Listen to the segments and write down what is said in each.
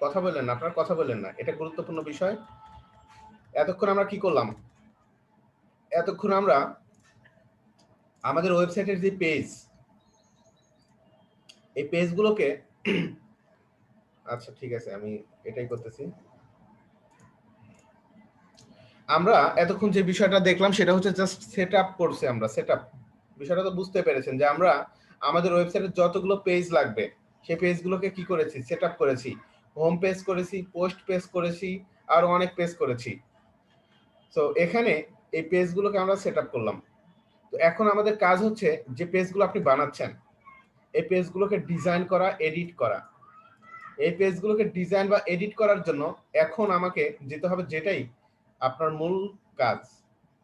কথা বললেন না, আপনারা কথা বললেন না, এটা গুরুত্বপূর্ণ বিষয়। এতক্ষণ আমরা কি করলাম? এতক্ষণ আমরা আমাদের ওয়েবসাইটের যে পেজ, এই পেজগুলোকে আচ্ছা ঠিক আছে, আমি এটাই করতেছি। আমরা এতক্ষণ যে বিষয়টা দেখলাম সেটা হচ্ছে জাস্ট সেট আপ করছি আমরা। সেট আপ বিষয়টা তো বুঝতে পেরেছেন যে আমরা আমাদের ওয়েবসাইটের যতগুলো পেজ লাগবে সেই পেজগুলোকে কি করেছি? সেট আপ করেছি। হোম পেজ করেছি, পোস্ট পেজ করেছি, আরো অনেক পেজ করেছি। তো এখানে এই পেজগুলোকে আমরা সেট আপ করলাম। তো এখন আমাদের কাজ হচ্ছে যে পেজগুলো আপনি বানাচ্ছেন এই পেজগুলোকে ডিজাইন করা, এডিট করা। এই পেজগুলোকে ডিজাইন বা এডিট করার জন্য এখন আমাকে যেতে হবে যেটাই আপনার মূল কাজ।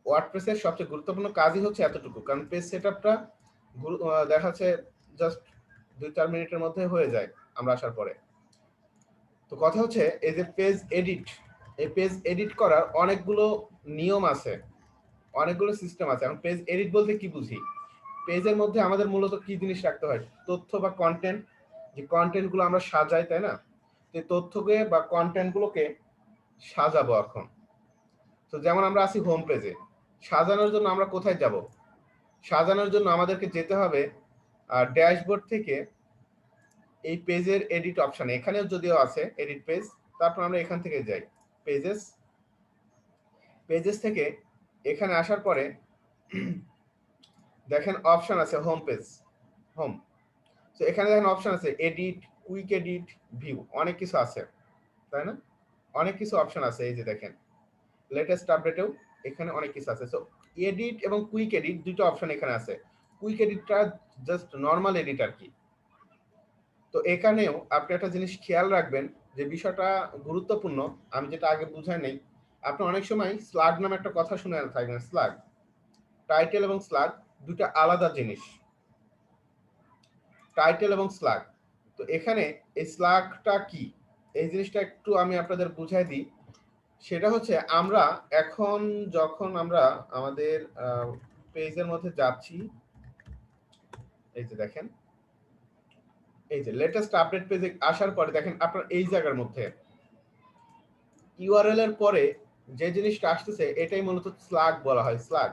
ওয়ার্ডপ্রেসের সবচেয়ে গুরুত্বপূর্ণ কাজই হচ্ছে এতটুকু, কারণ পেজ সেটআপটা দেখা যাচ্ছে জাস্ট 2-4 মিনিটের মধ্যে হয়ে যায় আমরা আসার পরে। তো কথা হচ্ছে এই যে পেজ এডিট, এই পেজ এডিট করার অনেকগুলো নিয়ম আছে, অনেকগুলো সিস্টেম আছে। এখন পেজ এডিট বলতে কি বুঝি? পেজের মধ্যে আমাদের মূলত কি জিনিস রাখতে হয়? তথ্য বা কন্টেন্ট, যে কন্টেন্ট গুলো আমরা সাজাই, তাই না? তো তথ্যকে বা কন্টেন্ট গুলোকে সাজাবো এখন। তো যেমন আমরা আছি হোম পেজে, সাজানোর জন্য আমরা কোথায় যাব? সাজানোর জন্য আমাদেরকে যেতে হবে ড্যাশবোর্ড থেকে এই পেজের এডিট অপশন, এখানেও যদিও আছে এডিট পেজ, তারপর আমরা এখান থেকে যাই পেজেস। পেজেস থেকে এখানে আসার পরে দেখেন অপশন আছে হোম পেজ, হোম। তো এখানে দেখেন অপশন আছে এডিট, কুইক এডিট, ভিউ, অনেক কিছু আছে, তাই না? অনেক কিছু অপশন আছে। এই যে দেখেন লেটেস্ট আপডেটেও এখানে অনেক কিছু আছে। সো এডিট এবং কুইক এডিট দুটো অপশন এখানে আছে। কুইক এডিটটা জাস্ট নর্মাল এডিট আর কি। তো এখানেও আপনি একটা জিনিস খেয়াল রাখবেন যে বিষয়টা গুরুত্বপূর্ণ, আমি যেটা আগে বুঝাই নাই। আপনি অনেক সময় স্লাগ নামে একটা কথা শুনে থাকবেন। স্লাগ, টাইটেল এবং স্লাগ দুটো আলাদা জিনিস। টাইটেল এবং স্লাগ, তো এখানে এই স্লাগটা কি এই জিনিসটা একটু আমি আপনাদের বুঝাই দিই। সেটা হচ্ছে আমরা এখন যখন আমরা আমাদের পেজের মধ্যে যাচ্ছি, এই যে দেখেন এই যে লেটেস্ট আপডেট পেজে আসার পরে দেখেন আপনার এই জায়গার মধ্যে ইউআরএল এর পরে যে জিনিসটা আসতেছে এটাই মূলত স্লাগ বলা হয়। স্লাগ,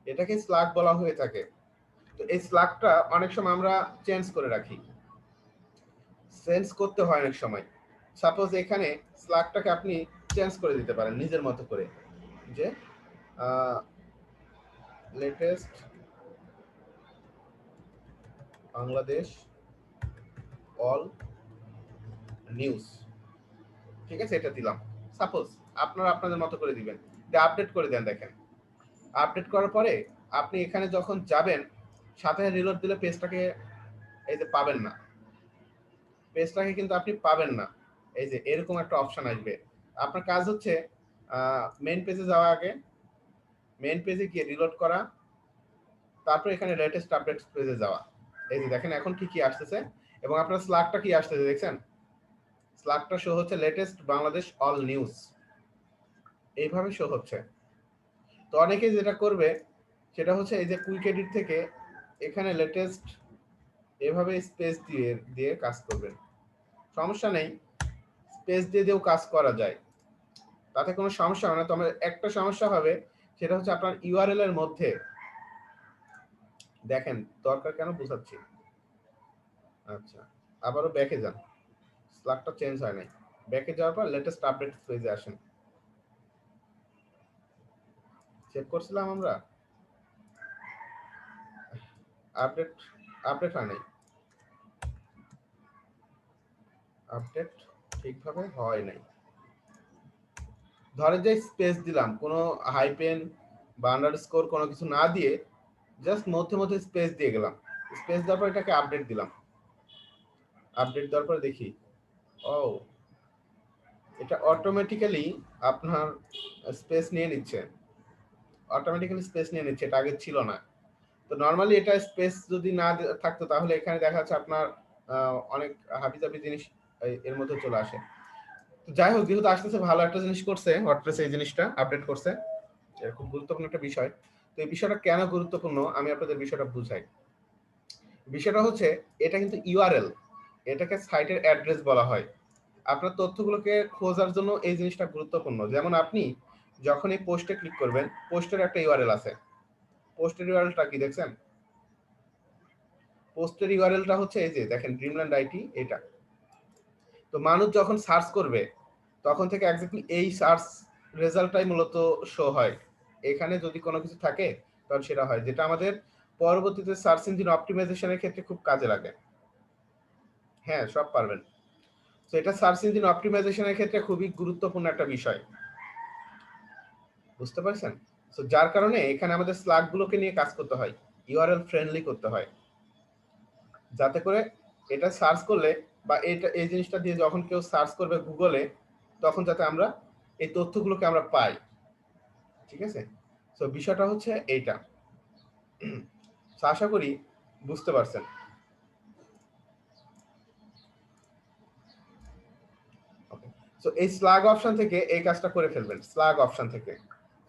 এটাকে স্লাগ বলা হয়ে থাকে। তো এই স্লাগটা অনেক সময় আমরা চেঞ্জ করে রাখি, চেঞ্জ করতে হয় অনেক সময়। সাপোজ এখানে স্লাগটাকে আপনি চেঞ্জ করে দিতে পারেন নিজের মতো করে, যে লেটেস্ট বাংলাদেশ অল নিউজ, ঠিক আছে, এটা দিলাম। সাপোজ আপনারা আপনাদের মতো করে দিবেন, আপডেট করে দেন। দেখেন আপডেট করার পরে আপনি এখানে যখন যাবেন সাথে রিলোড দিলে পেজটাকে এই যে পাবেন না, পেজটাকে কিন্তু আপনি পাবেন না। এই যে এরকম একটা অপশন আসবে। আপনার কাজ হচ্ছে মেইন পেজে যাওয়া, আগে মেইন পেজে গিয়ে রিলোড করা, তারপর এখানে লেটেস্ট আপডেট পেজে যাওয়া। এই যে দেখেন এখন কি আসতেছে এবং আপনার স্লাগটা কি আসতেছে দেখছেন? স্লাগটা শো হচ্ছে লেটেস্ট বাংলাদেশ অল নিউজ, এইভাবে শো হচ্ছে। তো অনেকেই যেটা করবে সেটা হচ্ছে এই যে কুইক এডিট থেকে এখানে লেটেস্ট এভাবে স্পেস দিয়ে দিয়ে কাজ করবেন, সমস্যা নেই, স্পেস দিয়ে দিয়েও কাজ করা যায়, তাতে কোনো সমস্যা হবে না। তবে একটা সমস্যা হবে, সেটা হচ্ছে আপনার ইউআরএল এর মধ্যে দেখেন, দরকার কেন বুঝাচ্ছি। আচ্ছা, আবারও ব্যাকে যান, স্লাগটা চেঞ্জ হয় নাই। ব্যাকে যাওয়ার পর লেটেস্ট আপডেট পেজে আসেন। চেক করছিলাম আমরা, আপডেট আপডেট হয় নাই, আপডেট ঠিকভাবে হয় নাই। ধরেন যে স্পেস দিলাম, কোনো হাইপেন বা আন্ডারস্কোর কোনো কিছু না দিয়ে জাস্ট মধ্যে মধ্যে স্পেস দিয়ে গেলাম। স্পেস দেওয়ার পর এটাকে আপডেট দিলাম। আপডেট দেওয়ার পর দেখি, ও এটা অটোমেটিক্যালি আপনার স্পেস নিয়ে নিচ্ছে, অটোমেটিক্যালি স্পেস নিয়ে নিচ্ছে, এটা আগে ছিল না। তো নর্মালি এটা স্পেস যদি না থাকতো তাহলে এখানে দেখা যাচ্ছে আপনার অনেক হাবিজাবি জিনিস এর মধ্যে চলে আসে। তো যাই হোক, যেহেতু আসতেছে, ভালো একটা জিনিস করছে ওয়ার্ডপ্রেস, এই জিনিসটা আপডেট করছে, এরকম গুরুত্বপূর্ণ একটা বিষয়। তো এই বিষয়টা কেন গুরুত্বপূর্ণ আমি আপনাদের বিষয়টা বুঝাই। বিষয়টা হচ্ছে এটা কিন্তু ইউআরএল, এটাকে সাইটের অ্যাড্রেস বলা হয়। আপনার তথ্যগুলোকে খোঁজার জন্য এই জিনিসটা গুরুত্বপূর্ণ। যেমন আপনি যখন এই পোস্টে ক্লিক করবেন, পোস্টের একটা ইউআরএল আছে। পোস্টের ইউআরএলটা কি দেখছেন? পোস্টের ইউআরএলটা হচ্ছে এই যে দেখেন ড্রিমল্যান্ড আইটি এটা। তো মানুষ যখন সার্চ করবে তখন থেকে এক্স্যাক্টলি এই সার্চ রেজাল্টটাই মূলত শো হয়। এখানে যদি কোনো কিছু থাকে তাহলে সেটা হয়, যেটা আমাদের পরবর্তীতে সার্চ ইঞ্জিন অপটিমাইজেশনের ক্ষেত্রে খুব কাজে লাগে। হ্যাঁ, সব পারবেন। তো এটা সার্চ ইঞ্জিন অপটিমাইজেশনের ক্ষেত্রে খুবই গুরুত্বপূর্ণ একটা বিষয়। বুঝতে পারছেন? তো যার কারণে এখানে আমাদের স্লাগ গুলোকে নিয়ে কাজ করতে হয়, ইউআরএল ফ্রেন্ডলি করতে হয়, যাতে করে এটা সার্চ করলে বা এটা এই জিনিসটা দিয়ে যখন কেউ সার্চ করবে গুগলে, তখন যাতে আমরা এই তথ্যগুলোকে আমরা পাই। ঠিক আছে? তো বিষয়টা হচ্ছে এইটা। তো আশা করি বুঝতে পারছেন। ওকে। সো এই স্লাগ অপশন থেকে এই কাজটা করে ফেলবেন, স্লাগ অপশন থেকে।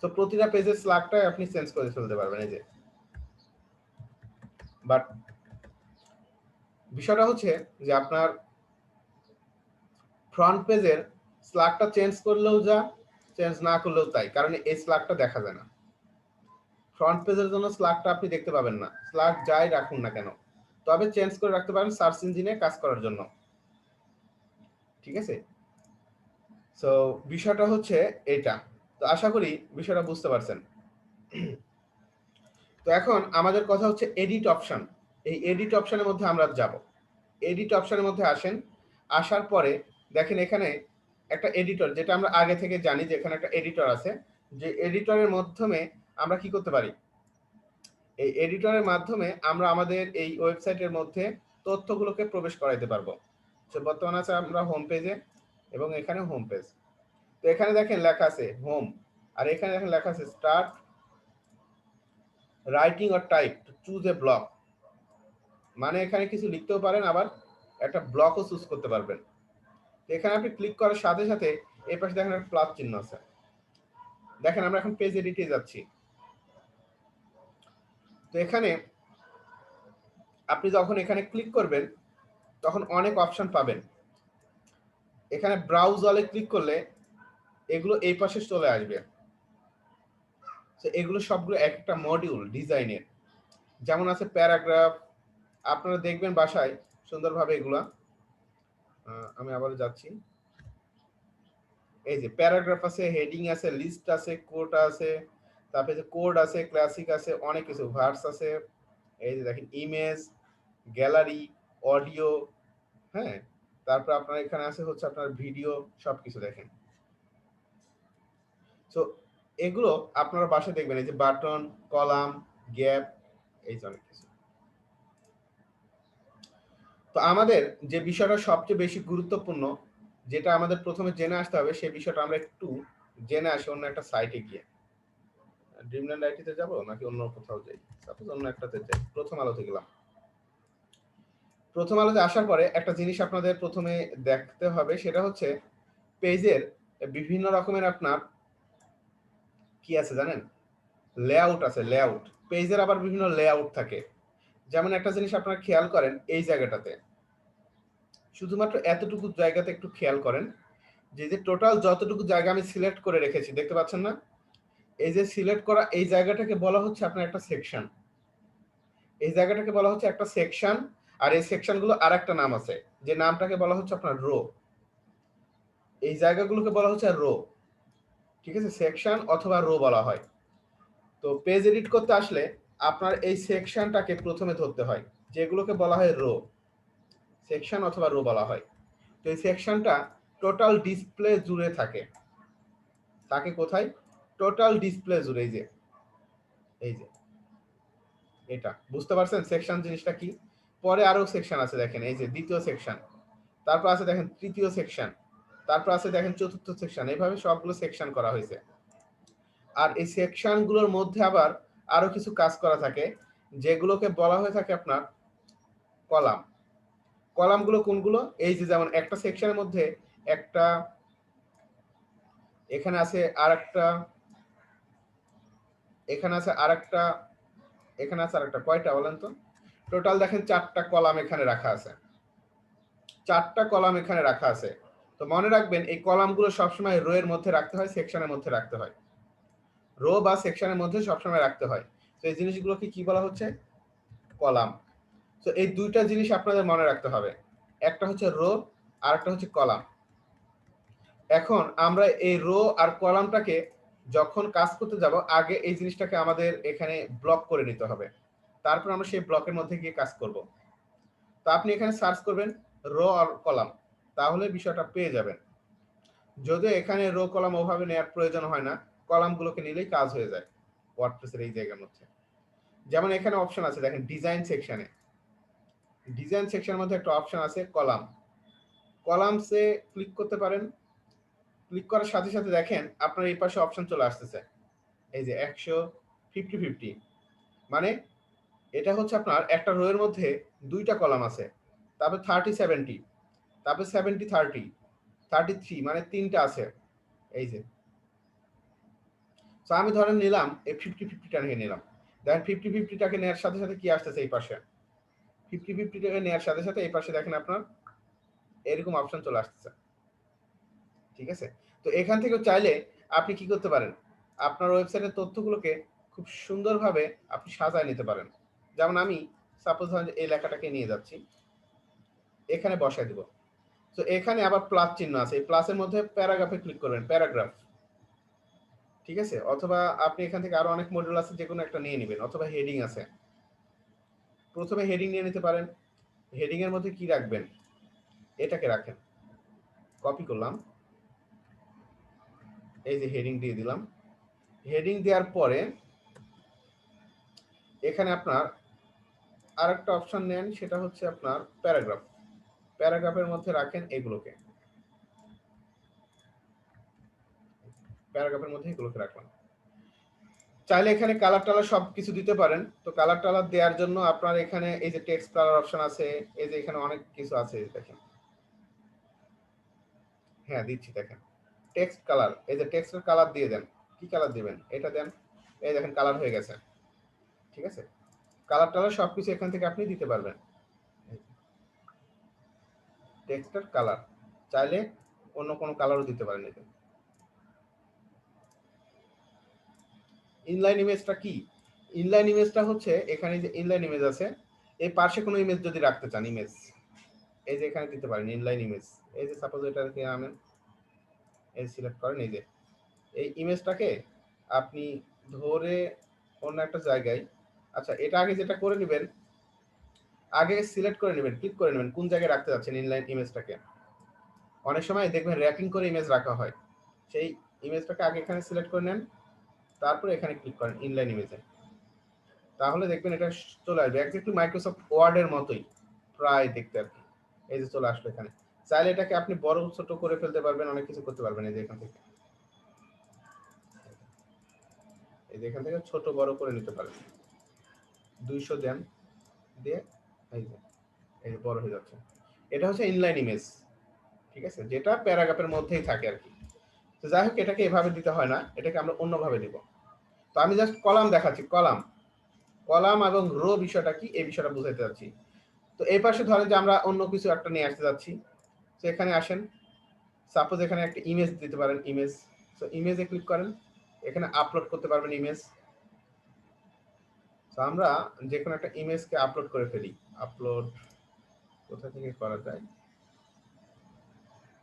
তো প্রতিটা পেজের স্লাগটাই আপনি চেঞ্জ করে ফেলতে পারবেন এই যে। বাট বিষয়টা হচ্ছে যে আপনার ফ্রন্ট পেজের স্লাগটা চেঞ্জ করলেও যা, চেঞ্জ না করলেও তাই, কারণ এই স্লাগটা দেখা যায় না। ফ্রন্ট পেজের জন্য স্লাগটা আপনি দেখতে পাবেন না, স্লাগ যাই রাখুন না কেন, তবে চেঞ্জ করে রাখতে পারেন সার্চ ইঞ্জিনে কাজ করার জন্য। ঠিক আছে? সো বিষয়টা হচ্ছে এটা। তো আশা করি বিষয়টা বুঝতে পারছেন। তো এখন আমাদের কথা হচ্ছে এডিট অপশন। এই এডিট অপশনের মধ্যে আমরা যাব। এডিট অপশনের মধ্যে আসেন। আসার পরে দেখেন এখানে একটা এডিটর, যেটা আমরা আগে থেকে জানি যে এখানে একটা এডিটর আছে, যে এডিটরের মাধ্যমে আমরা কি করতে পারি, এই এডিটরের মাধ্যমে আমরা আমাদের এই ওয়েবসাইটের মধ্যে তথ্যগুলোকে প্রবেশ করাইতে পারবো। তো বর্তমানে আছে আমরা হোম পেজে, এবং এখানে হোম পেজ। তো এখানে দেখেন লেখা আছে হোম, আর এখানে দেখেন লেখা আছে start writing or type to choose a block. মানে এখানে কিছু লিখতেও পারেন, আবার একটা ব্লকও চুজ করতে পারবেন। তো এখানে আপনি ক্লিক করার সাথে সাথে এই পাশে দেখেন একটা প্লাস চিহ্ন আছে। দেখেন আমরা এখন পেজ এডিটে যাচ্ছি। তো এখানে আপনি যখন এখানে ক্লিক করবেন তখন অনেক অপশন পাবেন। এখানে ব্রাউজ অলে ক্লিক করলে এগুলো এই পাশে চলে আসবে। তো এগুলো সবগুলো একটা মডিউল ডিজাইনের, যেমন আছে প্যারাগ্রাফ। আপনারা দেখবেন বাসায় সুন্দরভাবে এগুলা। আমি আবার যাচ্ছি। এই যে প্যারাগ্রাফ আছে, হেডিং আছে, লিস্ট আছে, কোড আছে, তারপরে যে কোড আছে, ক্লাসিক আছে, অনেক কিছু, ভার্স আছে। এই যে দেখেন ইমেজ, গ্যালারি, অডিও, হ্যাঁ, তারপর আপনার এখানে আছে হচ্ছে আপনার ভিডিও, সবকিছু দেখেন। সো এগুলো আপনারা বাসায় দেখবেন, এই যে বাটন, কলাম, গ্যাপ, এই যে অনেক কিছু। তো আমাদের যে বিষয়টা সবচেয়ে বেশি গুরুত্বপূর্ণ, যেটা আমাদের প্রথমে জেনে আসতে হবে, সেই বিষয়টা আমরা একটু জেনে আসি অন্য একটা সাইটে গিয়ে। ড্রিমল্যান্ড আইটিতে যাব নাকি অন্য কোথাও যাই? সাপোজ অন্য একটাতে যাই। প্রথম আলোতে গেলাম। প্রথম আলোতে আসার পরে একটা জিনিস আপনাদের প্রথমে দেখতে হবে, সেটা হচ্ছে পেজের বিভিন্ন রকমের আপনার কি আছে জানেন? লেআউট আছে, লেআউট। পেজের আবার বিভিন্ন লেআউট থাকে। যেমন একটা জিনিস আপনারা খেয়াল করেন এই জায়গাটাতে, শুধুমাত্র এতটুকু জায়গাতে একটু খেয়াল করেন, যে টোটাল যতটুকু জায়গা আমি সিলেক্ট করে রেখেছি, দেখতে পাচ্ছেন না? এই যে সিলেক্ট করা এই জায়গাটাকে বলা হচ্ছে আপনার একটা সেকশন। এই জায়গাটাকে বলা হচ্ছে একটা সেকশন। আর এই সেকশনগুলো আর একটা নাম আছে, যে নামটাকে বলা হচ্ছে আপনার রো। এই জায়গাগুলোকে বলা হচ্ছে রো। ঠিক আছে? সেকশন অথবা রো বলা হয়। তো পেজ এডিট করতে আসলে আপনার এই সেকশনটাকে প্রথমে ধরতে হয়, যেগুলোকে বলা হয় রো। সেকশন অথবা রো বলা হয়। তো এই সেকশনটা টোটাল ডিসপ্লে জুড়ে থাকে। তাকে কোথায়? টোটাল ডিসপ্লে জুড়ে। এই যে এই যে এটা বুঝতে পারছেন সেকশন জিনিসটা কি? পরে আরো সেকশন আছে দেখেন, এই যে দ্বিতীয় সেকশন, তারপর আছে দেখেন তৃতীয় সেকশন, তারপর আছে দেখেন চতুর্থ সেকশন। এইভাবে সবগুলো সেকশন করা হয়েছে। আর এই সেকশন গুলোর মধ্যে আবার আরো কিছু কাজ করা থাকে, যেগুলোকে বলা হয়ে থাকে আপনার কলাম। কলামগুলো কোনগুলো? এই যে যেমন একটা সেকশনের মধ্যে একটা, এখানে আছে আরেকটা, এখানে আছে আরেকটা, এখানে আছে আরেকটা, কয়টা বলেন তো? টোটাল দেখেন 4টা কলাম এখানে রাখা আছে। 4টা কলাম এখানে রাখা আছে। তো মনে রাখবেন এই কলামগুলো সবসময় রো এর মধ্যে রাখতে হয়, সেকশনের মধ্যে রাখতে হয়, রো বা সেকশনের মধ্যে সবসময় রাখতে হয়। তো এই জিনিসগুলোকে কি বলা হচ্ছে? কলাম। তো এই দুইটা জিনিস আপনাদের মনে রাখতে হবে, একটা হচ্ছে রো আর একটা হচ্ছে কলাম। এখন আমরা এই রো আর কলামটাকে যখন কাজ করতে যাব, আগে এই জিনিসটাকে আমাদের এখানে ব্লক করে নিতে হবে, তারপর আমরা সেই ব্লকের মধ্যে গিয়ে কাজ করব। তো আপনি এখানে সার্চ করবেন রো আর কলাম, তাহলে বিষয়টা পেয়ে যাবেন। যদিও এখানে রো কলাম ওভাবে নেওয়ার প্রয়োজন হয় না, কলামগুলোকে নিলেই কাজ হয়ে যায় ওয়ার্ডপ্রেসের এই জায়গার মধ্যে। যেমন এখানে অপশন আছে দেখেন, ডিজাইন সেকশনে, ডিজাইন সেকশনের মধ্যে একটা অপশন আছে কলাম, কলামসে ক্লিক করতে পারেন। ক্লিক করার সাথে সাথে দেখেন আপনার এই পাশে অপশন চলে আসতেছে, এই যে 150-50, মানে এটা হচ্ছে আপনার একটা রো এর মধ্যে দুইটা কলাম আছে, তারপর 30-70, তারপর 70-30, 33, মানে তিনটা আছে এই যে। তো আমি ধরেন নিলাম এই 50-50টা নিয়ে নিলাম, দেখেন 50-50টাকে নেওয়ার সাথে সাথে কি আসতেছে এই পাশে, 50-50টাকে নেওয়ার সাথে সাথে এই পাশে দেখেন আপনার এরকম অপশন চলে আসতেছে, ঠিক আছে। তো এখান থেকে চাইলে আপনি কি করতে পারেন, আপনার ওয়েবসাইটের তথ্যগুলোকে খুব সুন্দরভাবে আপনি সাজায় নিতে পারেন। যেমন আমি সাপোজ ধরেন এই লেখাটাকে নিয়ে যাচ্ছি, এখানে বসায় দিব। তো এখানে আবার প্লাস চিহ্ন আছে, এই প্লাসের মধ্যে প্যারাগ্রাফে ক্লিক করবেন, প্যারাগ্রাফ, ঠিক আছে। অথবা আপনি এখান থেকে আরো অনেক মডিউল আছে, যে কোনো একটা নিয়ে নেবেন, অথবা হেডিং আছে, প্রথমে হেডিং নিয়ে নিতে পারেন। হেডিং এর মধ্যে কি রাখবেন, এটাকে রাখেন, কপি করলাম, এই যে হেডিং দিয়ে দিলাম। হেডিং দেওয়ার পরে এখানে আপনার আরেকটা অপশন নেন, সেটা হচ্ছে আপনার প্যারাগ্রাফ, প্যারাগ্রাফের মধ্যে রাখেন এগুলোকে, প্যারাগ্রাফের মধ্যে এগুলোকে রাখলাম। চাইলে এখানে কালার টালার সবকিছু দিতে পারেন। তো কালার টালার দেওয়ার জন্য আপনার এখানে এই যে টেক্সট কালার অপশন আছে, এই যে এখানে অনেক কিছু আছে দেখেন, হ্যাঁ দিচ্ছি দেখেন, টেক্সট কালার, এই যে টেক্সটের কালার দিয়ে দেন, কি কালার দিবেন এটা দেন, এই দেখেন কালার হয়ে গেছে, ঠিক আছে। কালার টালার সবকিছু এখান থেকে আপনি দিতে পারবেন, টেক্সটের কালার, চাইলে অন্য কোনো কালারও দিতে পারেন। এটা ইনলাইন ইমেজটা কি? ইনলাইন ইমেজটা হচ্ছে এখানে যে ইনলাইন ইমেজ আছে, এই পাশে কোনো ইমেজ যদি রাখতে চান, ইমেজ এই যে এখানে দিতে পারেন ইনলাইন ইমেজ। এই যে সাপোজ এটাকে আমি এই সিলেক্ট করেন, এই যে এই ইমেজটাকে আপনি ধরে অন্য একটা জায়গায়, আচ্ছা এটা আগে যেটা করে নেবেন, আগে সিলেক্ট করে নেবেন, ক্লিক করে নেবেন কোন জায়গায় রাখতে যাচ্ছেন ইনলাইন ইমেজটাকে। অনেক সময় দেখবেন র্যাপিং করে ইমেজ রাখা হয়, সেই ইমেজটাকে আগে এখানে সিলেক্ট করে নেন, তারপরে এখানে ক্লিক করেন ইনলাইন ইমেজে, তাহলে দেখবেন এটা চলে আসবে এক্স্যাক্টলি মাইক্রোসফট ওয়ার্ডের মতোই প্রায় দেখতে আর কি। এই যে চলে আসলো এখানে, চাইলে এটাকে আপনি বড় ছোট করে ফেলতে পারবেন, অনেক কিছু করতে পারবেন। এই যে এখান থেকে, এই যে এখান থেকে ছোট বড় করে নিতে পারেন, 200 দেন, দিয়ে এই যে এই যে বড় হয়ে যাচ্ছে। এটা হচ্ছে ইনলাইন ইমেজ, ঠিক আছে, যেটা প্যারাগ্রাফের মধ্যেই থাকে আর কি। তো যাই হোক, এটাকে এভাবে দিতে হয় না, এটাকে আমরা অন্যভাবে দিব। তো আমি জাস্ট কলাম দেখাচ্ছি, কলাম, কলাম এবং রো বিষয়টা কি এই বিষয়টা বুঝাইতে যাচ্ছি। তো এই পাশে ধরেন যে আমরা অন্য কিছু একটা নিয়ে আসতে যাচ্ছি, তো এখানে আসেন, সাপোজ এখানে একটা ইমেজ দিতে পারেন, ইমেজ, তো ইমেজে ক্লিক করেন, এখানে আপলোড করতে পারবেন ইমেজ। তো আমরা যে কোনো একটা ইমেজকে আপলোড করে ফেলি, আপলোড কোথা থেকে করা যায়।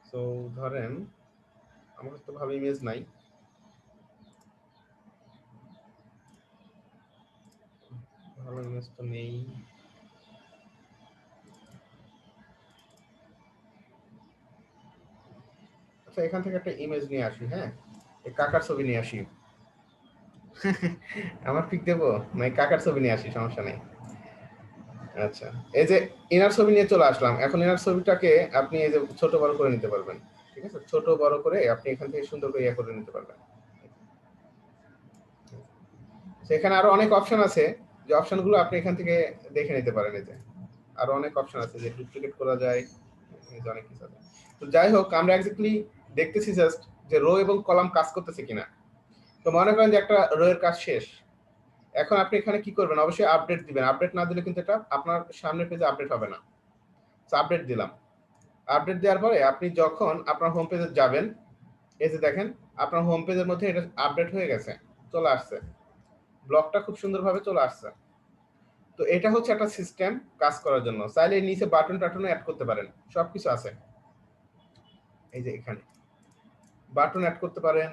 তো ধরেন আমার তো ভালো ইমেজ নাই, ভালো ইমেজ তো নেই। আচ্ছা এখান থেকে একটা ইমেজ নিয়ে আসি, হ্যাঁ এই কাকার ছবি নিয়ে আসি। আমার পিক দেবো না, কাকার ছবি নিয়ে আসি, সমস্যা নেই। আচ্ছা, এই যে ইনার ছবি নিয়ে চলে আসলাম। এখন ইনার ছবিটাকে আপনি এই যে ছোট বড় করে নিতে পারবেন, ঠিক আছে, ছোট বড় করে আপনি এখান থেকে সুন্দর করে ইয়ে করে নিতে পারবেন। সেখানে আরো অনেক অপশন আছে, যে অপশনগুলো আপনি এখান থেকে দেখে নিতে পারেন। এই যে আরো অনেক অপশন আছে, যে ডুপ্লিকেট করা যায়, এই যে অনেক কিছু আছে। তো যাই হোক, আমরা এক্স্যাক্টলি দেখতেছি জাস্ট যে রো এবং কলাম কাজ করতেছে কিনা। তো মনে করেন যে একটা রো এর কাজ শেষ, এখন আপনি এখানে কি করবেন, অবশ্যই আপডেট দিবেন, আপডেট না দিলে কিন্তু এটা আপনার সামনের পেজে আপডেট হবে না। আপডেট দিলাম, আপডেট দেওয়ার পরে আপনি যখন আপনার হোম পেজে যাবেন, এই যে দেখেন আপনার হোম পেজের মধ্যে এটা আপডেট হয়ে গেছে, চলে আসছে, ব্লগটা খুব সুন্দরভাবে চলে আসছে। তো এটা হচ্ছে একটা সিস্টেম কাজ করার জন্য। চাইলে নিচে বাটন টাটনও অ্যাড করতে পারেন, সবকিছু আছে। এই যে এখানে বাটন অ্যাড করতে পারেন।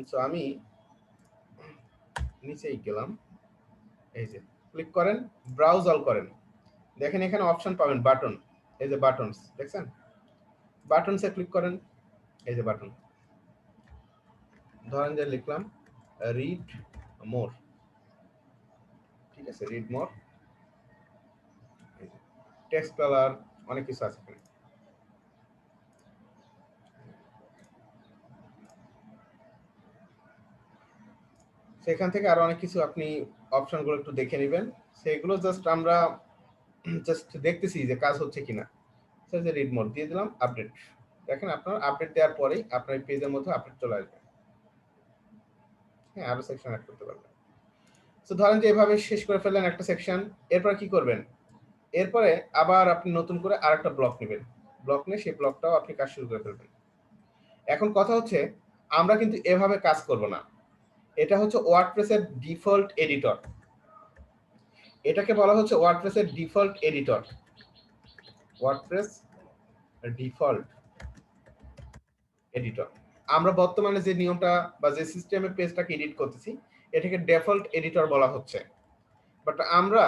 সো আমি নিচেই গেলাম, এই যে ক্লিক করেন, ব্রাউজ অল করেন, দেখেন এখানে অপশন পাবেন বাটন, এই যে বাটনস দেখছেন, বাটনসে ক্লিক করেন, এই যে বাটন, ধরেন যে লিখলাম রিড মোর, ঠিক আছে, রিড মোর, টেক্সট কালার, অনেক কিছু আছে এখানে। সেখান থেকে আরো অনেক কিছু আপনি অপশনগুলো একটু দেখে নেবেন, সেগুলো জাস্ট আমরা জাস্ট দেখতেছি যে কাজ হচ্ছে কিনা। যে রিড মোর দিয়ে দিলাম, আপডেট, দেখেন আপনার আপডেট দেওয়ার পরেই আপনার পেজের মধ্যে আপডেট চলে আসবে। হ্যাঁ, আরো সেকশন অ্যাড করতে পারবেন। তো ধরেন যে এভাবে শেষ করে ফেললেন একটা সেকশন, এরপর কি করবেন, এরপরে আবার আপনি নতুন করে আরেকটা ব্লক নেবেন, ব্লক নিয়ে সেই ব্লকটাও আপনি কাজ শুরু করে ফেলবেন। এখন কথা হচ্ছে আমরা কিন্তু এভাবে কাজ করব না, এটা হচ্ছে ওয়ার্ডপ্রেসের ডিফল্ট এডিটর, এটাকে বলা হচ্ছে ওয়ার্ডপ্রেসের default editor, WordPress default editor. আমরা বর্তমানে যে নিয়মটা বা যে সিস্টেমে পেজটাকে এডিট করতেছি এটাকে ডিফল্ট এডিটর বলা হচ্ছে। বাট আমরা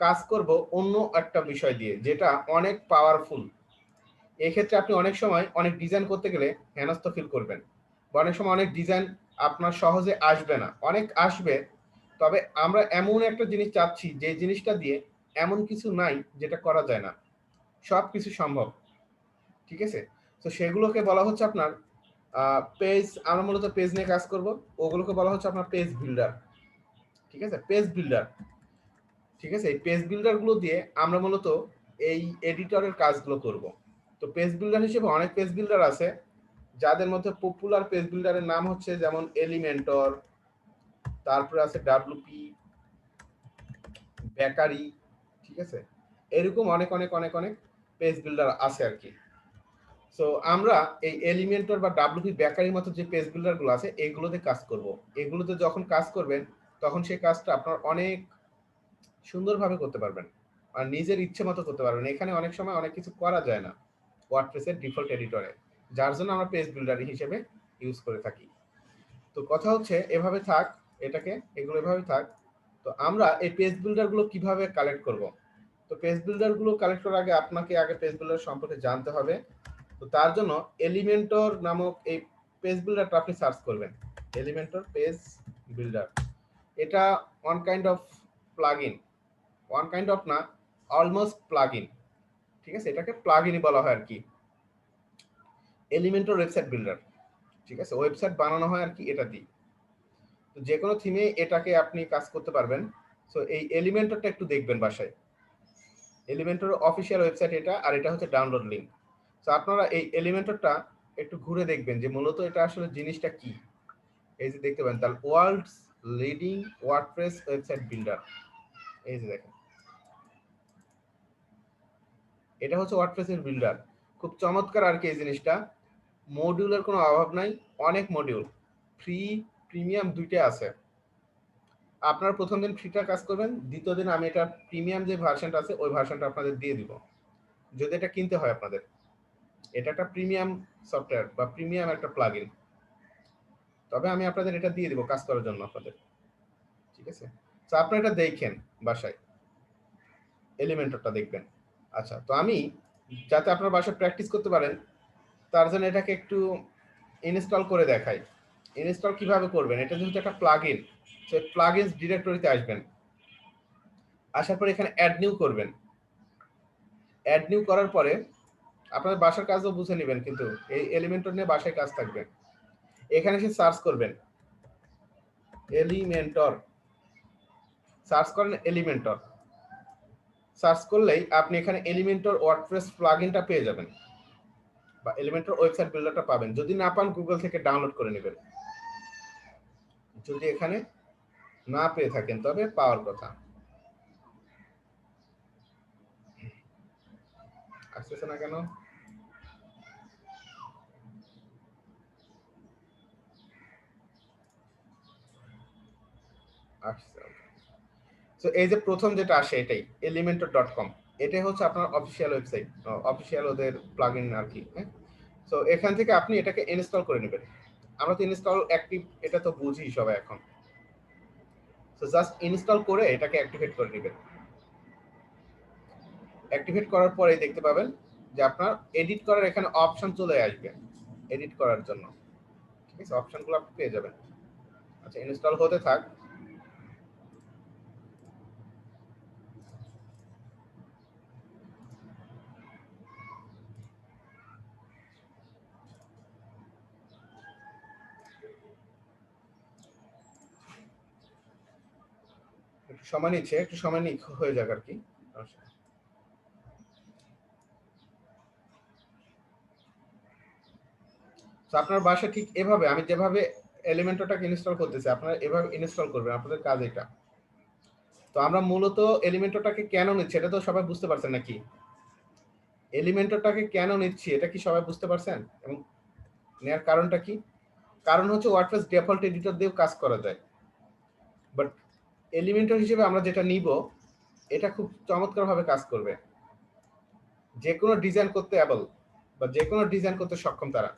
কাজ করব অন্য একটা বিষয় দিয়ে যেটা অনেক পাওয়ারফুল। এই ক্ষেত্রে আপনি অনেক সময় অনেক ডিজাইন করতে গেলে হেনস্থ ফিল করবেন, বা অনেক সময় অনেক ডিজাইন আপনার সহজে আসবে না, অনেক আসবে, তবে আমরা এমন একটা জিনিস চাচ্ছি যে জিনিসটা দিয়ে এমন কিছু নাই যেটা করা যায় না, সব কিছু সম্ভব, ঠিক আছে। তো সেগুলোকে বলা হচ্ছে আপনার পেজ, আমরা মূলত পেজ নিয়ে কাজ করব, ওগুলোকে বলা হচ্ছে আপনার পেজ বিল্ডার, ঠিক আছে, পেজ বিল্ডার, ঠিক আছে। এই পেজ বিল্ডার গুলো দিয়ে আমরা মূলত এই এডিটরের কাজগুলো করব। তো পেজ বিল্ডার হিসেবে অনেক পেজ বিল্ডার আছে, যাদের মধ্যে পপুলার পেজ বিল্ডারের নাম হচ্ছে যেমন এলিমেন্টর, তারপরে আছে ডাব্লুপি, বেকারি, ঠিক আছে, এরকম অনেক অনেক অনেক অনেক পেজ বিল্ডার আছে আর কি। সো আমরা এই এলিমেন্টর বা ডাব্লুপি বেকারির মতো যে পেজ বিল্ডার গুলো আছে এগুলোতে কাজ করব। এগুলোতে যখন কাজ করবেন তখন সেই কাজটা আপনার অনেক সুন্দরভাবে করতে পারবেন আর নিজের ইচ্ছে মতো করতে পারবেন। এখানে অনেক সময় অনেক কিছু করা যায় না ওয়ার্ডপ্রেসের ডিফল্ট এডিটরে, যার জন্য আমরা পেজ বিল্ডার হিসেবে ইউজ করে থাকি। তো কথা হচ্ছে এভাবে থাক, এটাকে এগুলো এভাবে থাক। তো আমরা এই পেজ বিল্ডার গুলো কিভাবে কালেক্ট করব? তো পেজ বিল্ডার গুলো কালেক্ট করার আগে আপনাকে আগে পেজ বিল্ডার সম্পর্কে জানতে হবে। তো তার জন্য এলিমেন্টর নামক এই পেজ বিল্ডারটা আপনি সার্চ করবেন, এলিমেন্টর পেজ বিল্ডার। এটা one kind of plugin, one kind of না, অলমোস্ট প্লাগইন, ঠিক আছে, এটাকে প্লাগইনই বলা হয় আর কি। এলিমেন্টর ওয়েবসাইট বিল্ডার, ঠিক আছে, ওয়েবসাইট বানানো হয় আর কি এটা দিয়ে। তো যে কোনো থিমে এটাকে আপনি কাজ করতে পারবেন। সো এই এলিমেন্টরটা একটু দেখবেন বাসায়, এলিমেন্টর অফিসিয়াল ওয়েবসাইট এটা, আর এটা হচ্ছে ডাউনলোড লিংক। তো আপনারা এই এলিমেন্টরটা একটু ঘুরে দেখবেন যে মূলত এটা আসলে জিনিসটা কি। এই যে দেখতে পারেন, তার world's leading WordPress website builder, এই যে দেখেন, এটা হচ্ছে ওয়ার্ডপ্রেসের বিল্ডার, খুব চমৎকার আর কি। এই জিনিসটা মডিউলের কোনো অভাব নাই, অনেক মডিউল, ফ্রি প্রিমিয়াম দুইটা আছে। আপনারা প্রথম দিন ফ্রিটা কাজ করবেন, দ্বিতীয় দিন আমি এটা প্রিমিয়াম যে ভার্সনটা আছে ওই ভার্সনটা আপনাদের দিয়ে দিব, যদি এটা কিনতে হয় আপনাদের। এটা একটা প্রিমিয়াম সফটওয়্যার বা প্রিমিয়াম একটা প্লাগইন, তবে আমি আপনাদের এটা দিয়ে দিব কাজ করার জন্য আপনাদের, ঠিক আছে। তো আপনারা এটা দেখেন বাসায়, এলিমেন্টরটা দেখবেন। আচ্ছা, তো আমি যাতে আপনার বাসায় প্র্যাকটিস করতে পারেন তার জন্য এটাকে একটু ইনস্টল করে দেখাই। ইনস্টল কিভাবে করবেন, এটা যেহেতু একটা প্লাগইন, সো প্লাগইনস ডিরেক্টরিতে আসবেন, আসার পরে এখানে অ্যাড নিউ করবেন। অ্যাড নিউ করার পরে আপনার বাসার কাজও বুঝে নেবেন, কিন্তু এই এলিমেন্টর নিয়ে বাসায় কাজ থাকবে। এখানে এসে সার্চ করবেন এলিমেন্টর, সার্চ করেন এলিমেন্টর, সার্চ করলেই আপনি এখানে এলিমেন্টর ওয়ার্ডপ্রেস প্লাগইনটা পেয়ে যাবেন, বা এলিমেন্টর ওয়েবসাইট বিল্ডারটা পাবেন। যদি না পান গুগল থেকে ডাউনলোড করে নেবেন, যদি এখানে না পেয়ে থাকেন তবে পাওয়ার কথা। আসতেছে না কেন? আচ্ছা, সো এই যে প্রথম যেটা আসে এটাই elementor.com, এটাই হচ্ছে আপনার অফিসিয়াল ওয়েবসাইট, অফিসিয়াল ওদের প্লাগইন আর কি, হ্যাঁ। সো এখান থেকে আপনি এটাকে ইনস্টল করে নেবেন। আমরা তো ইনস্টল অ্যাক্টিভ এটা তো বুঝি সবাই এখন। সো জাস্ট ইনস্টল করে এটাকে অ্যাক্টিভেট করে নেবেন। অ্যাক্টিভেট করার পরে দেখতে পাবেন যে আপনার এডিট করার এখানে অপশন চলে আসবে এডিট করার জন্য, ঠিক আছে, অপশনগুলো আপনি পেয়ে যাবেন। আচ্ছা, ইনস্টল হতে থাক। একটু সময় নিচ্ছে, একটু সময় নিয়ে হয়ে যাক আর কি। তো আপনার বাসা ঠিক এভাবে আমি যেভাবে এলিমেন্টরটাকে ইনস্টল করতেছি আপনারা এভাবে ইনস্টল করবেন, আপনাদের কাজ এটা। তো আমরা মূলত এলিমেন্টরটাকে কেন নিচ্ছি এটা তো সবাই বুঝতে পারছেন নাকি? এলিমেন্টরটাকে কেন নিচ্ছি এটা কি সবাই বুঝতে পারছেন? এবং নেয়ার কারণটা কি? কারণ হচ্ছে ওয়ার্ডপ্রেস ডিফল্ট এডিটর দিয়েও কাজ করা যায়, বাট এলিমেন্টর হিসেবে আমরা যেটা নিব এটা খুব চমৎকারভাবে কাজ করবে, যে কোনো ডিজাইন করতে অ্যাবল বা যে কোনো ডিজাইন করতে সক্ষম তারা।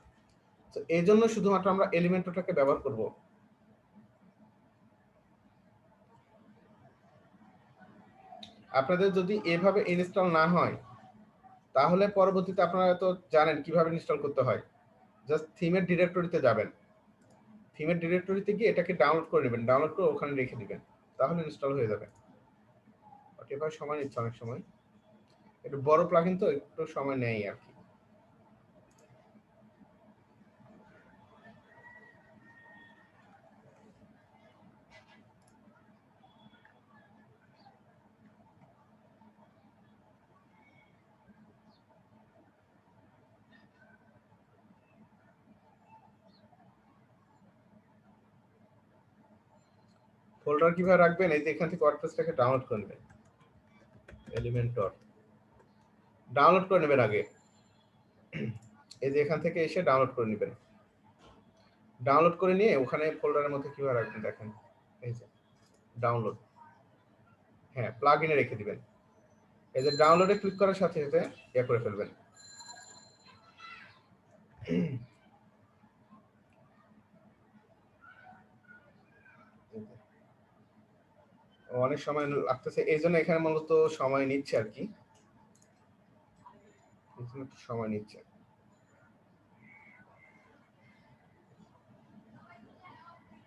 তো এই জন্য শুধুমাত্র আমরা এলিমেন্টরটাকে ব্যবহার করব। আপনাদের যদি এভাবে ইনস্টল না হয় তাহলে পরবর্তীতে আপনারা তো জানেন কিভাবে ইনস্টল করতে হয়। জাস্ট থিমের ডিরেক্টরিতে যাবেন, থিমের ডিরেক্টরিতে গিয়ে এটাকে ডাউনলোড করে নেবেন, ডাউনলোড করে ওখানে রেখে দিবেন, তাহলে ইনস্টল হয়ে যাবে। বাট এভাবে সময় নিচ্ছে অনেক সময়, একটু বড় প্লাগইন তো একটু সময় নেয় আর কি। ফোল্ডার কিভাবে রাখবেন, এই যে এখান থেকে ওয়ার্ডপ্রেসটাকে ডাউনলোড করে নেবেন, এলিমেন্টর ডাউনলোড করে নেবেন আগে, এই যে এখান থেকে এসে ডাউনলোড করে নেবেন। ডাউনলোড করে নিয়ে ওখানে ফোল্ডারের মধ্যে কিভাবে রাখবেন দেখেন, এই যে ডাউনলোড, হ্যাঁ প্লাগইনে রেখে দিবেন। এই যে ডাউনলোডে ক্লিক করার সাথে সাথে ইয়ে করে ফেলবেন। অনেক সময় লাগতেছে এই জন্য এখানে মূলত সময় নিচ্ছে আর কি, একটু সময় নিচ্ছে।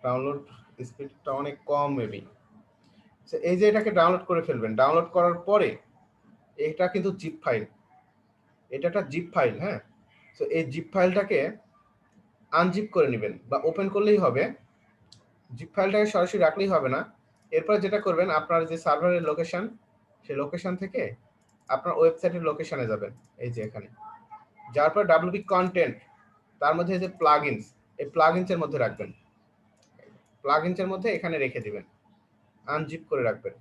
ডাউনলোড স্পিডটা অনেক কম মেবি। এই যে এটাকে ডাউনলোড করে ফেলবেন, ডাউনলোড করার পরে এটা কিন্তু জিপ ফাইল, এটা একটা জিপ ফাইল, হ্যাঁ। তো এই জিপ ফাইলটাকে আনজিপ করে নেবেন বা ওপেন করলেই হবে, জিপ ফাইলটাকে সরাসরি রাখলেই হবে না। এরপর যেটা করবেন আপনার যে সার্ভারের লোকেশন, সেই লোকেশন থেকে আপনার ওয়েবসাইটের লোকেশনে যাবেন, এই যে এখানে যার পর ডাব্লিউপি কন্টেন্ট, তার মধ্যে এই যে প্লাগইনস, এই প্লাগইনসের মধ্যে রাখবেন, প্লাগইনসের মধ্যে এখানে রেখে দিবেন, আনজিপ করে রাখবেন।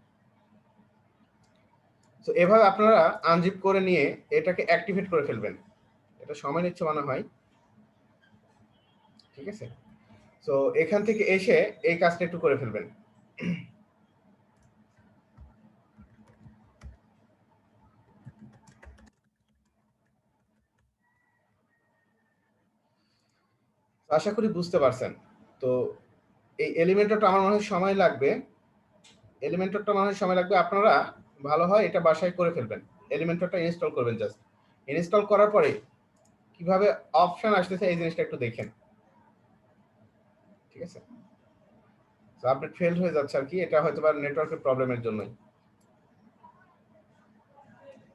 তো এভাবে আপনারা আনজিপ করে নিয়ে এটাকে অ্যাক্টিভেট করে ফেলবেন। এটা সময় নিচ্ছে মনে হয়, ঠিক আছে। তো এখান থেকে এসে এই কাজটা একটু করে ফেলবেন। আশা করি বুঝতে পারছেন। তো এই এলিমেন্টরটা আমার মনে হয় সময় লাগবে, এলিমেন্টরটা মনে হয় সময় লাগবে। আপনারা ভালো হয় এটা বাসায় করে ফেলবেন, এলিমেন্টরটা ইনস্টল করবেন। জাস্ট ইনস্টল করার পরে কিভাবে অপশন আসতেছে এই জিনিসটা একটু দেখেন, ঠিক আছে। তো আপডেট ফেলড হয়ে যাচ্ছে আর কি, এটা হয়তো বা নেটওয়ার্কের প্রবলেমের জন্যই।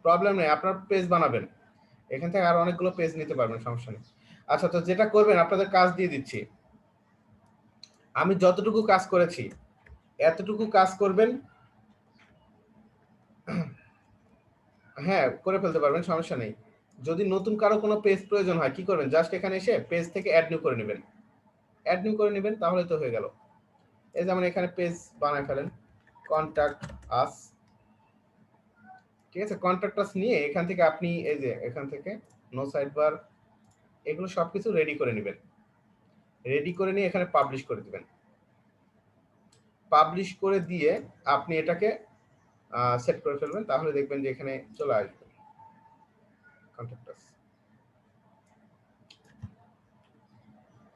প্রবলেম নেই, আপনার পেজ বানাবেন, এখান থেকে আরো অনেকগুলো পেজ নিতে পারবেন, সমস্যা নেই। আচ্ছা, তো যেটা করবেন আপনাদের কাজ দিয়ে দিচ্ছি, আমি যতটুকু কাজ করেছি এতটুকু কাজ করবেন। হ্যাঁ করে ফেলতে পারবেন, সমস্যা নেই। যদি নতুন কারো কোনো পেজ প্রয়োজন হয় কি করবেন, জাস্ট এখানে এসে পেজ থেকে অ্যাড নিউ করে নেবেন, অ্যাড নিউ করে নেবেন, তাহলে তো হয়ে গেল। এই যেমন এখানে পেজ বানায় ফেলেন, কন্ট্যাক্ট আস, ঠিক আছে। কন্ট্যাক্ট আস নিয়ে এখান থেকে আপনি এই যে এখান থেকে নো সাইড বার এগুলো সবকিছু রেডি করে নেবেন, রেডি করে নিয়ে এখানে পাবলিশ করে দিবেন। পাবলিশ করে দিয়ে আপনি এটাকে সেট করে ফেলবেন, তাহলে দেখবেন যে এখানে চলে আসবে কন্ট্যাক্ট আস।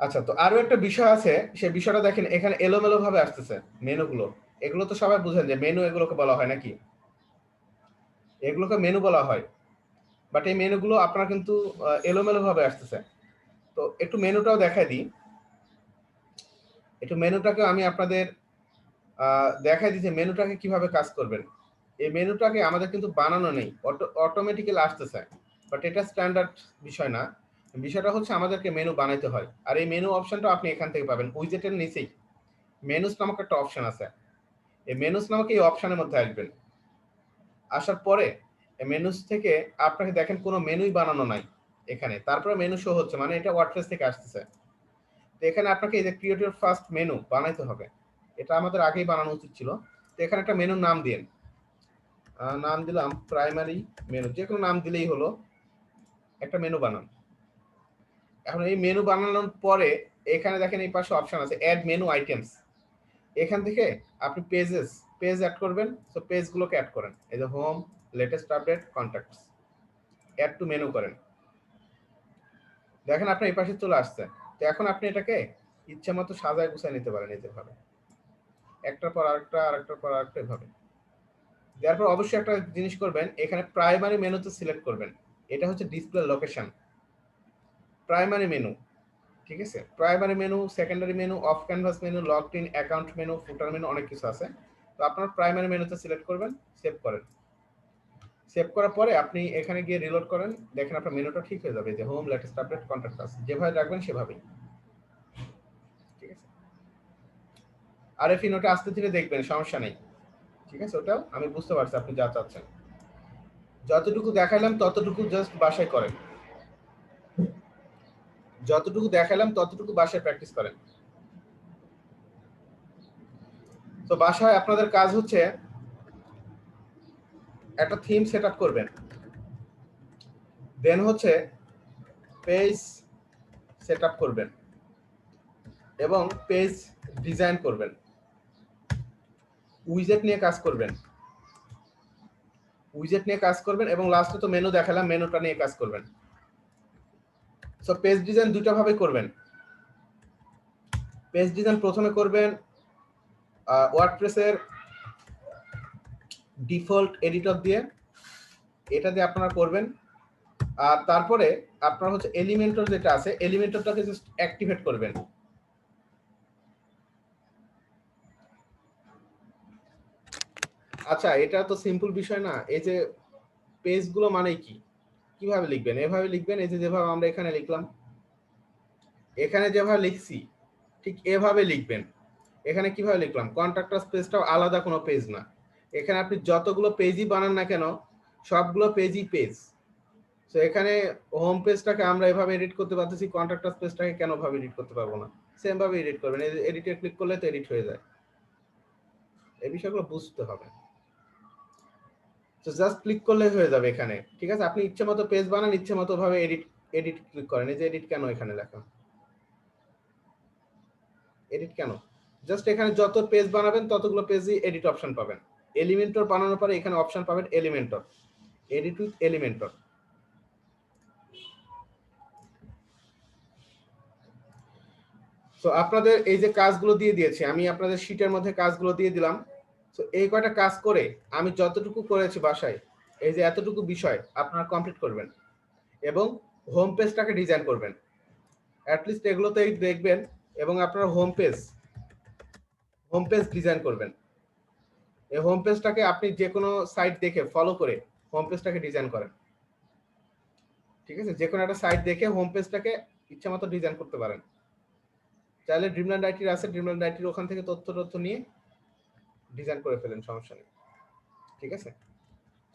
আচ্ছা, তো আরো একটা বিষয় আছে, সেই বিষয়টা দেখেন এখানে এলোমেলো ভাবে আসতেছে মেনুগুলো। এগুলো তো সবাই বুঝেন যে মেনু এগুলোকে বলা হয় নাকি, এগুলোকে মেনু বলা হয়, বাট এই মেনুগুলো আপনার কিন্তু এলোমেলো ভাবে আসতেছে। তো একটু মেনুটাও দেখাই দিই, একটু মেনুটাকে আমি আপনাদের দেখাই দিই যে মেনুটাকে কিভাবে কাজ করবেন। এই মেনুটাকে আমাদের কিন্তু বানানো নেই, অটোমেটিক্যালি আসতেছে, বাট এটা স্ট্যান্ডার্ড বিষয় না। বিষয়টা হচ্ছে আমাদেরকে মেনু বানাইতে হয়, আর এই মেনু অপশনটা আপনি এখান থেকে পাবেন। উইজেটের নিচেই মেনুস নামক একটা অপশন আছে, এই মেনুস নামক এই অপশনের মধ্যে আসবেন। আসার পরে মেনুস থেকে আপনাকে দেখেন কোনো মেনুই বানানো নাই এখানে, তারপরে মেনু শো হচ্ছে, মানে এটা ওয়ার্ডপ্রেস থেকে আসতেছে। তো এখানে আপনাকে এই যে ক্রিয়েট ইউর ফার্স্ট মেনু বানাইতে হবে, এটা আমাদের আগেই বানানো উচিত ছিল। তো এখানে একটা মেনুর নাম দিন, নাম দিলাম প্রাইমারি মেনু, যে কোনো নাম দিলেই হলো। একটা মেনু বানান। এখন এই মেনু বানানোর পরে এখানে দেখেন এই পাশে অপশন আছে অ্যাড মেনু আইটেমস, এখান থেকে আপনি পেজ অ্যাড করবেন। সো পেজগুলোকে অ্যাড করেন, এই যে home, latest update, contacts, add to menu করেন। দেখেন আপনার এই পাশে চলে আসছে। তো এখন আপনি এটাকে ইচ্ছা মতো সাজায় গুছায় নিতে পারেন এইভাবে, একটার পর আরেকটা, আরেকটার পর আরেকটা, এভাবে। তারপর অবশ্যই একটা জিনিস করবেন, এখানে প্রাইমারি মেনুতে সিলেক্ট করবেন, এটা হচ্ছে ডিসপ্লে লোকেশন, প্রাইমারি মেনু। ঠিক আছে, primary menu, secondary menu, of canvas menu, logged in account menu, footer menu, অনেক কিছু আছে। তো আপনার প্রাইমারি মেনুতে সিলেক্ট করবেন, সেভ করেন। সেভ করার পরে আপনি এখানে গিয়ে রিলোড করেন, দেখেন আপনার মেনুটা ঠিক হয়ে যাবে, যে home, latest update, contact us, যেভাবে রাখবেন সেভাবেই। ঠিক আছে, আর এফ নোটে আস্তে ধীরে দেখবেন, সমস্যা নেই। ঠিক আছে, ওটাও আমি বুঝতে পারছি আপনি যা চাচ্ছেন। যতটুকু দেখাইলাম ততটুকু জাস্ট বাসায় করেন, যতটুকু দেখাইলাম ততটুকু বাসায় প্র্যাকটিস করেন। তো বাসায় আপনাদের কাজ হচ্ছে একটা থিম সেট আপ করবেন, দেন হচ্ছে পেজ সেট আপ করবেন এবং পেজ ডিজাইন করবেন, উইজেট নিয়ে কাজ করবেন, উইজেট নিয়ে কাজ করবেন, এবং লাস্টে তো মেনু দেখালাম, মেনুটা নিয়ে কাজ করবেন। সো পেজ ডিজাইন দুটো ভাবে করবেন। পেজ ডিজাইন প্রথমে করবেন ওয়ার্ডপ্রেসের ডিফল্ট এডিটর দিয়ে, এটা দিয়ে আপনারা করবেন। আর তারপরে আপনার হচ্ছে এলিমেন্টর যেটা আছে, এলিমেন্টরটাকে জাস্ট অ্যাক্টিভেট করবেন। আচ্ছা, এটা তো সিম্পল বিষয় না। এই যে পেজগুলো মানে কি, কিভাবে লিখবেন? এভাবে লিখবেন, এই যে যেভাবে আমরা এখানে লিখলাম, এখানে যেভাবে লিখছি ঠিক এভাবে লিখবেন। এখানে কিভাবে লিখলাম, কন্ট্রাক্টর পেজটাও আলাদা কোনো পেজ না। এখানে আপনি যতগুলো পেজই বানান না কেন, সবগুলো পেজই পেজ। তো এখানে হোম পেজটাকে আমরা এভাবে এডিট করতে পারতেছি, কন্ট্রাক্টর পেজটাকে কেন ভাবে এডিট করতে পারবো না? সেম ভাবে এডিট করবেন, এই এডিটে ক্লিক করলে তো এডিট হয়ে যায়। এই বিষয়গুলো বুঝতে হবে। তো জাস্ট ক্লিক করলে হয়ে যাবে এখানে। ঠিক আছে, আপনি ইচ্ছে মতো পেজ বানান, ইচ্ছে মতো ভাবে এডিট এডিট ক্লিক করেন। এই যে এডিট কেন এখানে লেখা, এডিট কেন? জাস্ট এখানে যত পেজ বানাবেন ততগুলো পেজই এডিট অপশন পাবেন। এলিমেন্টর বানানোর পরে এখানে অপশন পাবেন এলিমেন্টর, এডিট উইথ এলিমেন্টর। তো আপনাদের এই যে কাজগুলো দিয়ে দিয়েছি, আমি আপনাদের শীটের মধ্যে কাজগুলো দিয়ে দিলাম। তো এই কয়টা কাজ করে আমি যতটুকু করেছি বাসায়, এই যে এতটুকু বিষয় আপনারা কমপ্লিট করবেন এবং হোম পেজটাকে ডিজাইন করবেন। অ্যাটলিস্ট এগুলোতেই দেখবেন, এবং আপনারা হোম পেজ ডিজাইন করবেন। এই হোম পেজটাকে আপনি যে কোনো সাইট দেখে ফলো করে হোম পেজটাকে ডিজাইন করেন। ঠিক আছে, যে কোনো একটা সাইট দেখে হোম পেজটাকে ইচ্ছা মতো ডিজাইন করতে পারেন। চাইলে ড্রিমল্যান্ড আইটির আছে, ড্রিমল্যান্ড আইটির ওখান থেকে তথ্য নিয়ে ডিজাইন করে ফেলেন, সমস্যা নেই। ঠিক আছে,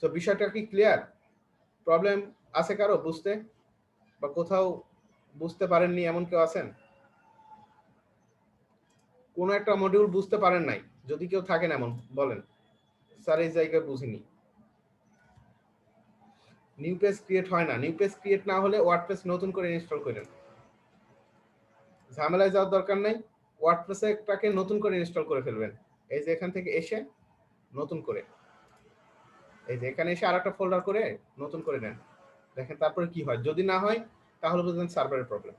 তো বিষয়টা কি ক্লিয়ার? প্রবলেম আছে কারো বুঝতে, বা কোথাও বুঝতে পারেননি এমন কেউ আছেন? কোনো একটা মডিউল বুঝতে পারেন নাই, যদি কেউ থাকেন এমন বলেন, স্যার এই জায়গায় বুঝিনি। নিউ পেজ ক্রিয়েট হয় না, নিউ পেজ ক্রিয়েট না হলে ওয়ার্ডপ্রেস নতুন করে ইনস্টল করেন, ঝামেলায় যাওয়ার দরকার নাই। ওয়ার্ডপ্রেসটাকে নতুন করে ইনস্টল করে ফেলবেন। এই যে এখান থেকে এসে নতুন করে এই যে এখানে এসে আরেকটা ফোল্ডার করে নতুন করে নেন, দেখেন তারপরে কি হয়। যদি না হয় তাহলে বুঝবেন সার্ভারের প্রবলেম।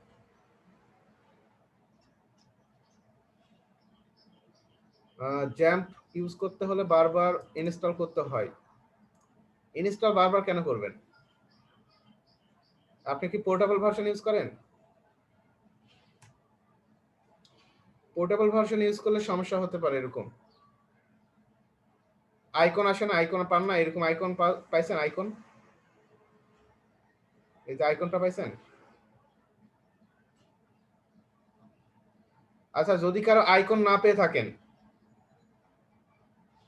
জ্যাম্প ইউজ করতে হলে বারবার ইনস্টল করতে হয়। ইনস্টল বারবার কেন করবেন? আপনি কি পোর্টেবল ভার্সন ইউজ করেন? পোর্টেবল ভার্সন ইউজ করলে সমস্যা হতে পারে এরকম। আইকন আসে না, আইকন পান না, এরকম আইকন পাইছেন? আইকন, এই যে আইকনটা পাইছেন? আচ্ছা, যদি কারো আইকন না পেয়ে থাকেন,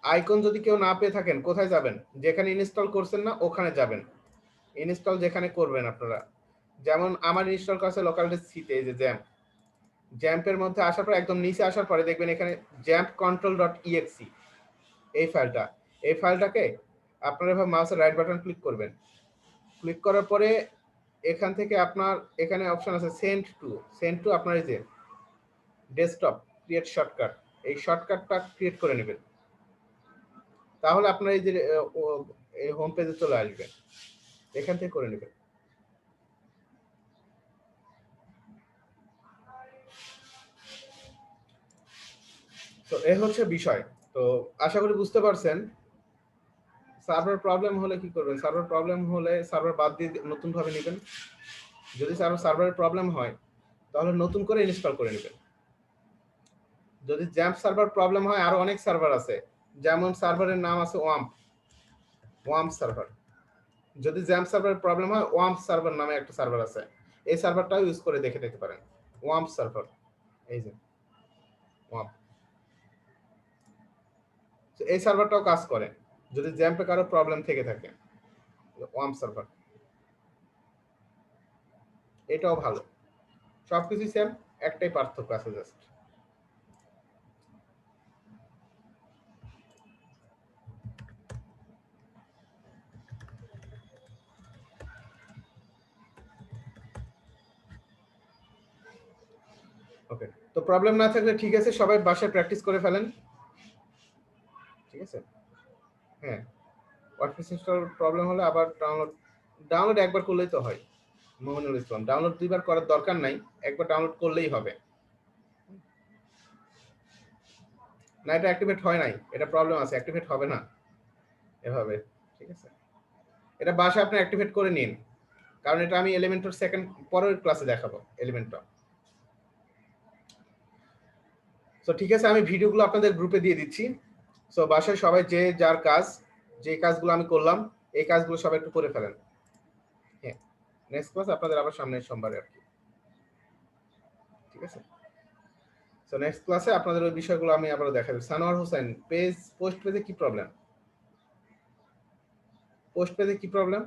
আইকন যদি কেউ না পেয়ে থাকেন কোথায় যাবেন? যেখানে ইনস্টল করছেন না ওখানে যাবেন। ইনস্টল যেখানে করবেন আপনারা, যেমন আমার ইনস্টল করা আছে লোকাল ডিস্ক সিতে, এই যে জ্যাম্প, জ্যাম্পের মধ্যে আসার পর একদম নিচে আসার পরে দেখবেন এখানে জ্যাম্প কন্ট্রোল ডট ইএক্সি, এই ফাইলটা, এই ফাইলটাকে আপনারা এভাবে মাউসের রাইট বাটন ক্লিক করবেন। ক্লিক করার পরে এখান থেকে আপনার এখানে অপশন আছে সেন্ড টু আপনার এই যে ডেস্কটপ ক্রিয়েট শর্টকাট, এই শর্টকাটটা ক্রিয়েট করে নেবেন। তাহলে আপনার এই যে এই হোম পেজে চলে আসবে, এখান থেকে করে নেবেন। তো এই হচ্ছে বিষয়। তো আশা করি বুঝতে পারছেন। সার্ভার প্রবলেম হলে কি করবেন? সার্ভার প্রবলেম হলে সার্ভার বাদ দিয়ে নতুন ভাবে নেবেন। যদি সার্ভারের প্রবলেম হয় তাহলে নতুন করে ইনস্টল করে নেবেন। যদি জ্যাম্প সার্ভার প্রবলেম হয়, আরো অনেক সার্ভার আছে, যেমন সার্ভারের নাম আছে ওয়াম্প সার্ভার। যদি জ্যাম্প সার্ভারের প্রবলেম হয়, ওয়াম্প সার্ভার নামে একটা সার্ভার আছে, এই সার্ভারটাও ইউজ করে দেখতে পারেন। ওয়াম্প সার্ভার, এই যে ওয়াম্প, এই সার্ভারটাও কাজ করে যদি জ্যাম্পে কারো প্রবলেম থেকে থাকে। ওয়াম্প সার্ভার, এটাও ভালো, সবকিছু সেম, একটাই পার্থক্য আছে জাস্ট। ওকে, তো প্রবলেম না থাকলে ঠিক আছে, সবাই বাসায় প্র্যাকটিস করে ফেলেন, ঠিক আছে? হ্যাঁ, ওয়ার্ডপ্রেস ইনস্টল প্রবলেম হলে আবার ডাউনলোড একবার করলেই তো হয়। মোমিনুল ইসলাম, ডাউনলোড দুইবার করার দরকার নাই, একবার ডাউনলোড করলেই হবে। না, এটা অ্যাক্টিভেট হয় নাই, এটা প্রবলেম আছে, অ্যাক্টিভেট হবে না এভাবে, ঠিক আছে? এটা বাসায় আপনি অ্যাক্টিভেট করে নিন, কারণ এটা আমি এলিমেন্টর সেকেন্ড পরের ক্লাসে দেখাবো এলিমেন্টর। সো ঠিক আছে, আমি ভিডিওগুলো আপনাদের গ্রুপে দিয়ে দিচ্ছি। সো বাসায় সবাই যে যার কাজ, যে কাজগুলো আমি করলাম, এই কাজগুলো সবাই একটু করে ফেলেন। হ্যাঁ, নেক্সট ক্লাস আপনাদের আবার সামনের সোমবারে আর কি, ঠিক আছে? সো নেক্সট ক্লাসে আপনাদের ওই বিষয়গুলো আমি আবার দেখাবো। সানোয়ার হোসেন, পোস্ট পেজে কি প্রবলেম? পোস্ট পেজে কি প্রবলেম?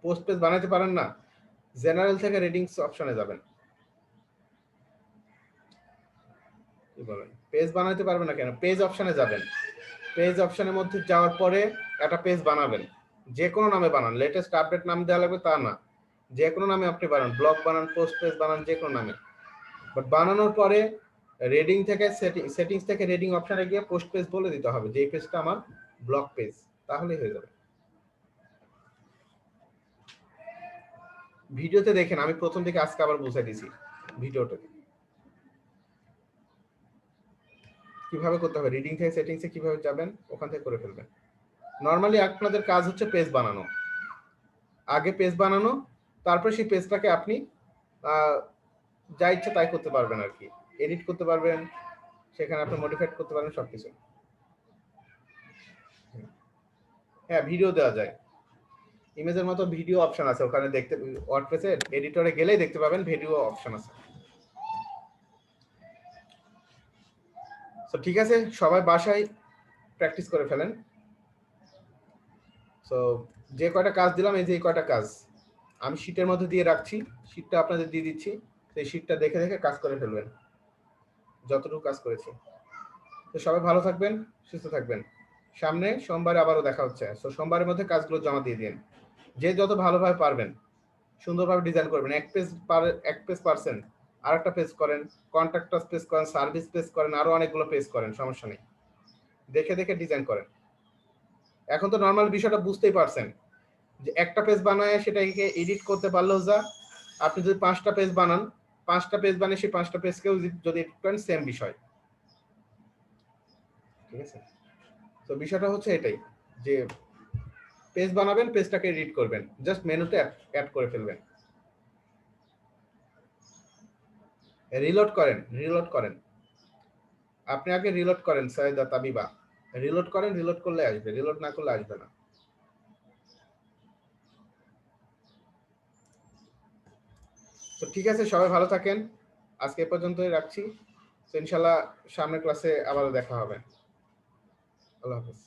পোস্ট পেজ বানাতে পারেন না? জেনারেল থেকে রিডিংস অপশনে যাবেন। কি বলেন, পেজ বানাতে পারবেন না কেন? পেজ অপশনে যাবেন, পেজ অপশনের মধ্যে যাওয়ার পরে একটা পেজ বানাবেন, যে কোনো নামে বানান, লেটেস্ট আপডেট নাম দেওয়া লাগবে তা না, যে কোনো নামে আপনি বানান, ব্লগ বানান, পোস্ট পেজ বানান, যে কোনো নামে। বাট বানানোর পরে রেডিং থেকে সেটিংস থেকে রেডিং অপশনে গিয়ে পোস্ট পেজ বলে দিতে হবে যে এই পেজটা আমার ব্লগ পেজ, তাহলেই হয়ে যাবে। ভিডিওতে দেখেন, আমি প্রথম থেকে আজকে আবার বুঝাই দিছি ভিডিওটা কিভাবে করতে হবে। রিডিং থেকে সেটিংসে কিভাবে যাবেন, ওখান থেকে করে ফেলবেন। নর্মালি আপনাদের কাজ হচ্ছে পেজ বানানো, আগে পেজ বানানো, তারপরে সেই পেজটাকে আপনি যা ইচ্ছা তাই করতে পারবেন আর কি, এডিট করতে পারবেন, সেখানে আপনি মডিফাইড করতে পারবেন সবকিছু। হ্যাঁ, ভিডিও দেওয়া যায়, ইমেজের মতো ভিডিও অপশন আছে ওখানে, দেখতে ওয়ার্ডপ্রেসের এডিটরে গেলেই দেখতে পাবেন ভিডিও অপশন আছে। তো ঠিক আছে, সবাই বাসায় প্র্যাকটিস করে ফেলেন। সো যে কয়টা কাজ দিলাম, এই যে কয়টা কাজ আমি শীটের মধ্যে দিয়ে রাখছি, শীটটা আপনাদের দিয়ে দিচ্ছি, সেই শীটটা দেখে দেখে কাজ করে ফেলবেন যতটুকু কাজ করেছি। তো সবাই ভালো থাকবেন, সুস্থ থাকবেন। সামনে সোমবারে আবারও দেখা হচ্ছে, তো সোমবারের মধ্যে কাজগুলো জমা দিয়ে দিন, যে যত ভালোভাবে পারবেন। সুন্দরভাবে ডিজাইন করবেন। এক পেজ পারছেন, আরেকটা পেজ করেন, কন্ট্যাক্ট পেজ করেন, সার্ভিস পেজ করেন, আরো অনেকগুলো পেজ করেন, সমস্যা নেই। দেখে দেখে ডিজাইন করেন। এখন তো নর্মাল বিষয়টা বুঝতেই পারছেন যে একটা পেজ বানায় সেটাকে এডিট করতে পারলেও যা, আপনি যদি 5টা পেজ বানান, 5টা পেজ বানিয়ে সেই 5টা পেজকেও যদি এডিট করেন সেম বিষয়। ঠিক আছে? তো বিষয়টা হচ্ছে এটাই যে পেজ বানাবেন, পেজটাকে এডিট করবেন, জাস্ট মেনুতে অ্যাড করে ফেলবেন। রিলোড করেন, আপনি আগে রিলোড করেন সাইদা তাবিবা, রিলোড করেন, রিলোড করলে আসবে, রিলোড না করলে আসবে না। তো ঠিক আছে, সবাই ভালো থাকেন, আজকে এ পর্যন্তই রাখছি। ইনশাল্লাহ সামনের ক্লাসে আবারও দেখা হবে। আল্লাহ হাফেজ।